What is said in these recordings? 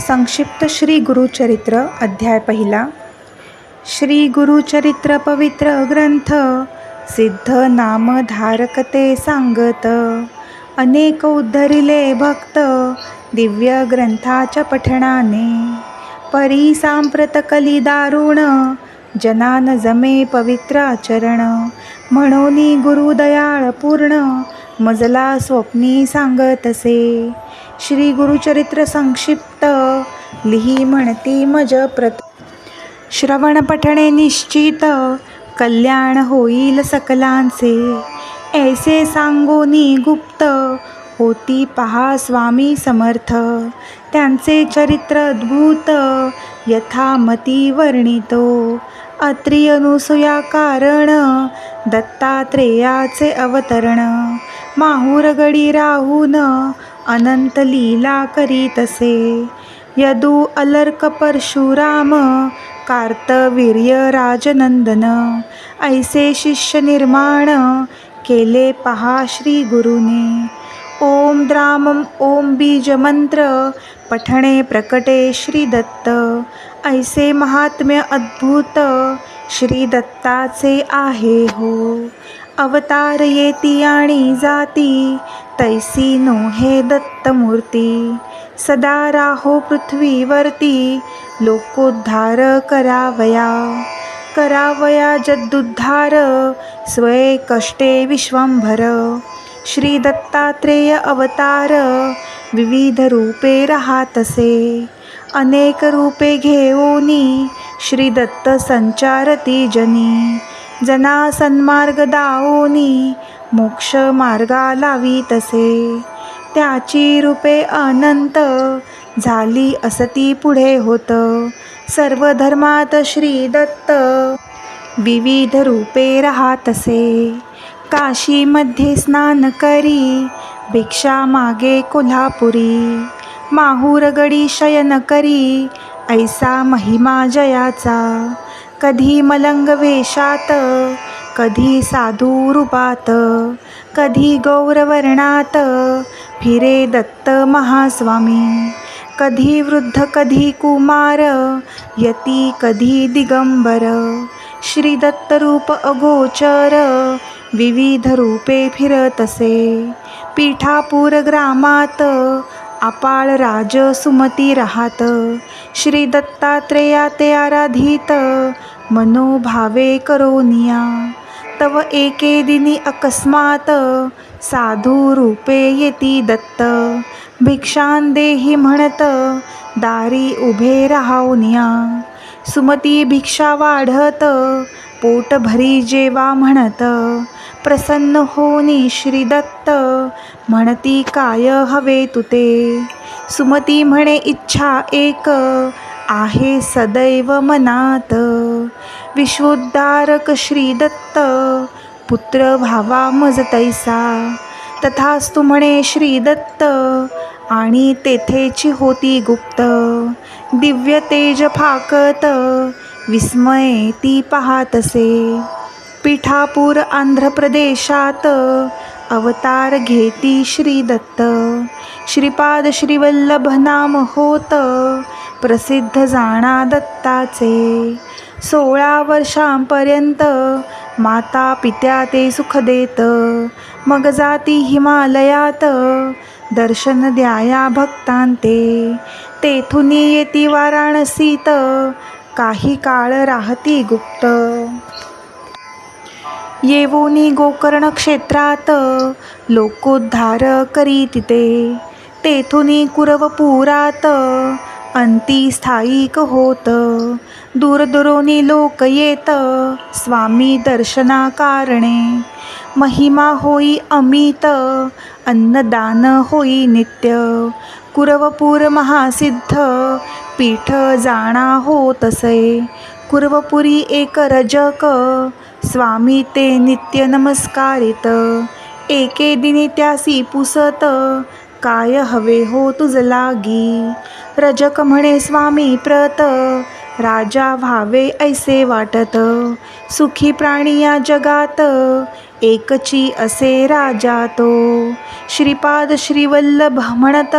संक्षिप्त श्री गुरुचरित्र अध्याय पहिला. श्री गुरुचरित्र पवित्र ग्रंथ, सिद्ध नाम धारकते सांगत. अनेक उद्धरिले भक्त, दिव्य ग्रंथाच्या पठणाने. परी सांप्रत कली दारुण, जनान जमे पवित्र आचरण. म्हणोनी गुरु दयाळ पूर्ण, मजला स्वप्नी सांगतसे. श्री गुरुचरित्र संक्षिप्त, लिही म्हणती मज प्रत. श्रवण पठणे निश्चित, कल्याण होईल सकलांचे. ऐसे सांगोनी गुप्त, होती पहा स्वामी समर्थ. त्यांचे चरित्र अद्भुत, यथामती वर्णितो. अत्री अनुसूया कारण, दत्तात्रेयाचे अवतरण. माहुरगडी राहून, अनंत लीला करीतसे. यदू अलर्क परशुराम, कार्तवीर्य राजनंदन. ऐसे शिष्य निर्माण, केले पहा श्री गुरुने. ओम द्रामम ओम बीज मंत्र, पठणे प्रकटे श्री दत्त. ऐसे महात्म्य अद्भुत, श्री दत्ताचे आहे हो. अवतार येती आणि जाती, तैसी नो हे दत्तमूर्ती. सदा राहो पृथ्वीवरती, लोकोद्धार करावया. करावया जद्दुद्धार, स्वये कष्टे विश्वंभर. श्री दत्तात्रेय अवतार, विविध रूपे राहातसे. अनेक रूपे घेऊनी, श्री दत्त संचारती जनी. जना सन्मार्ग दाओनी, मोक्ष मार्गा लावीतसे. त्याची रूपे अनंत, झाली असती पुढे होत. सर्व धर्मात श्री दत्त, विविध रूपे राहातसे. काशीमध्ये स्नान करी, भिक्षा मागे कोल्हापुरी. माहुरगडी शयन करी, ऐसा महिमा जयाचा. कधी मलंग वेशात, कधी साधू रूपात. कधी गौरवर्णात, फिरे दत्त महास्वामी. कधी वृद्ध कधी कुमार, यती कधी दिगंबर. श्री दत्त रूप अगोचर, विविध रूपे फिरतसे. पीठापूर ग्रामात, अपाळ राज सुमती राहात. श्री दत्तात्रेया ते आराधित, मनोभावे करोनिया. तव एके दिनी अकस्मात, साधू रूपे येती दत्त. भिक्षां देही म्हणत, दारी उभे राहावनिया. सुमती भिक्षा वाढत, पोट भरी जेवा म्हणत. प्रसन्न होनी श्री दत्त, म्हणती काय हवे तुते. सुमती म्हणे इच्छा एक, आहे सदैव मनात. विश्वोद्धारक श्री दत्त, पुत्र भावा मज तैसा. तथास्तु म्हणे श्री दत्त, आणि तेथेची होती गुप्त. दिव्य तेज फाकत, विस्मये ती पाहातसे. पीठापूर आंध्र प्रदेशात, अवतार घेती श्री दत्त. श्रीपाद श्रीवल्लभ नाम होत, प्रसिद्ध जाणा दत्ताचे. 16 वर्षांपर्यंत, माता पित्या ते सुख देत. मग जाती हिमालयात, दर्शन द्याया भक्तांते. तेथून येती वाराणसीत, काही काळ राहती गुप्त. येवोनी गोकर्ण क्षेत्रात, लोकोद्धार करीती ते. तेथुनी कुरवपुरात, अंती स्थायिक होत. दूरदुरोनी लोक येत, स्वामी दर्शना कारणे. महिमा होई अमित, अन्नदान होई नित्य. कुरवपूर महासिद्ध, पीठ जाणा होतसे. कुरवपुरी एक रजक, स्वामी ते नित्य नमस्कारित. एके दिनी त्यासी पुसत, काय हवे हो तुझ लागी. रजक म्हणे स्वामी प्रत, राजा व्हावे ऐसे वाटत. सुखी प्राणी या जगात, एकची असे राजा तो. श्रीपाद श्रीवल्लभ म्हणत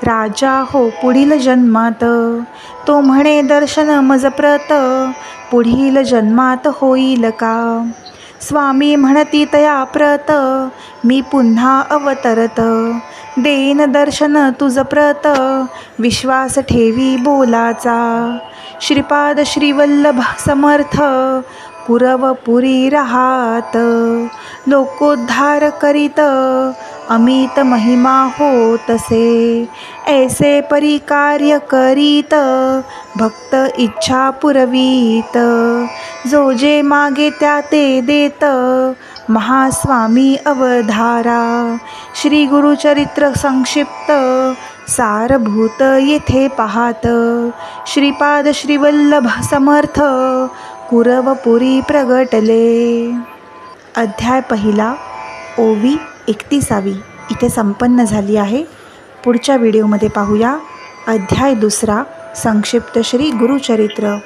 राजा हो पुढील जन्मात. तो म्हणे दर्शन मज प्रत पुढील जन्मात होईल का. स्वामी म्हणती तया प्रत मी पुन्हा अवतरत. देन दर्शन तुझ प्रत विश्वास ठेवी बोलाचा. श्रीपाद श्रीवल्लभ समर्थ कुरवपुरी राहात. लोकोद्धार करीत अमित महिमा होतसे. ऐसे परी कार्य करीत भक्त इच्छा पुरवीत. जो जे मागे त्या ते देत महास्वामी अवधारा. श्री गुरुचरित्र संक्षिप्त सारभूत येथे पाहात. श्रीपाद श्रीवल्लभ समर्थ कुरवपुरी प्रगटले. अध्याय पहिला ओवी 31 इथे संपन्न झाली आहे. पुढच्या व्हिडिओमध्ये पाहूया अध्याय दुसरा संक्षिप्त श्री गुरुचरित्र.